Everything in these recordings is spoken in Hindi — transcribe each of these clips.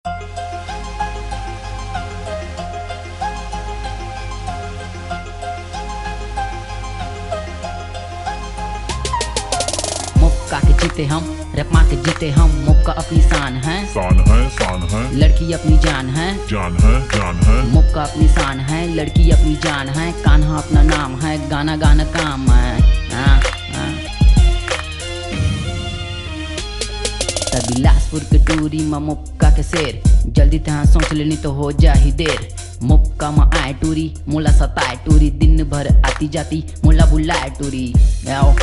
मुक्का के जीते हम, रैप मार के जीते हम। मुक्का अपनी शान है, शान है, शान है, लड़की अपनी जान है, जान है, जान है। मुक्का अपनी शान है, लड़की अपनी जान है। कान्हा अपना नाम है, गाना गाना काम है। बिलासपुर के टूरी में मुक्का के शेर, जल्दी तहाँ सोच लेनी तो हो जाही देर। मुक्का में आए टूरी, मोला सताए टूरी, दिन भर आती जाती मोला बुलाए टूरी। आओ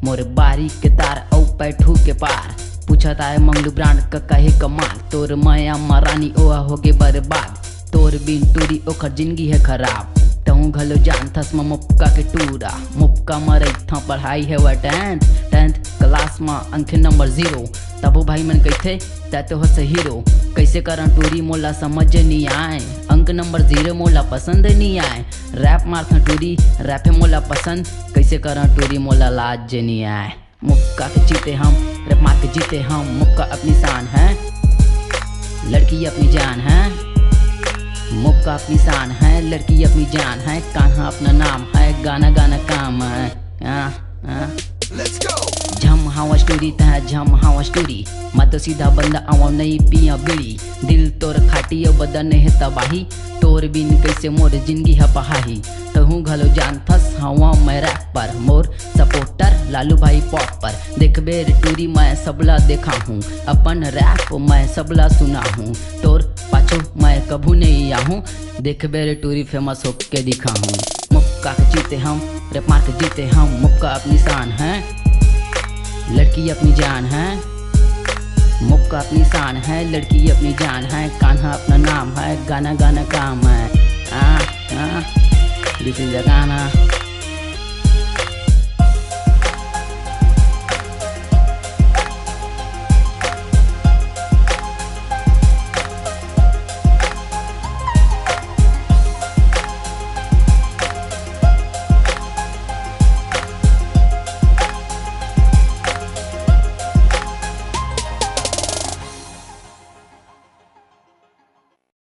मोर बारी के तार औ पैठू के पार, पूछता है मंगलू ब्रांड का कहे कमाल। तोर माया महारानी ओहा होगे बर्बाद, तोर बिन टूरी ओखर जिंदगी है खराब। तहु घलो जानथस म मुक्का के टूरा, मुक्का मरई था पढ़ाई है वह टेंथ क्लास में अंक नंबर 0। तबो भाई मन कहते तैते हो से हीरो, कैसे करन टूरी मोला समझ नहीं आए। अंक नंबर 0 मोला पसंद नहीं आए। रैप मारथा टूरी, रैप है मोला पसंद, कैसे करन टूरी मोला लाज नहीं आए। मुक्का के जीते हम, रैप मार के जीते हम। मुक्का अपनी शान है, लड़की अपनी जान है। मुक्का अपनी शान है, लड़की अपनी जान है। कान्हा अपना नाम है, गाना गाना काम है। झम हवा स्टोरी तह झम हवा स्टोरी, मैं तो सीधा बंदा आवा नहीं पिया बीड़ी। दिल तोर खाटी बदन है तबाही, तोर बिन कैसे मोर जिंदगी है पहाही। तहु घलो जानथस हवा मैं रैप पर, मोर सपोर्टर लालू भाई पॉप पर। देख बेर टूरी मैं सबला देखा हूँ, अपन रैप मैं सबला सुना हूँ। तोर पाछो मैं कभू नहीं आहूँ, देख बेर टूरी फेमस होके दिखा हूँ। मुक्का के जीते हम, रैप मार के जीते हम। मुक्का अपनी शान है, लड़की अपनी जान है। मुक्का अपनी शान है, लड़की अपनी जान है। कान्हा अपना नाम है, गाना गाना काम है। दिस इज द गाना।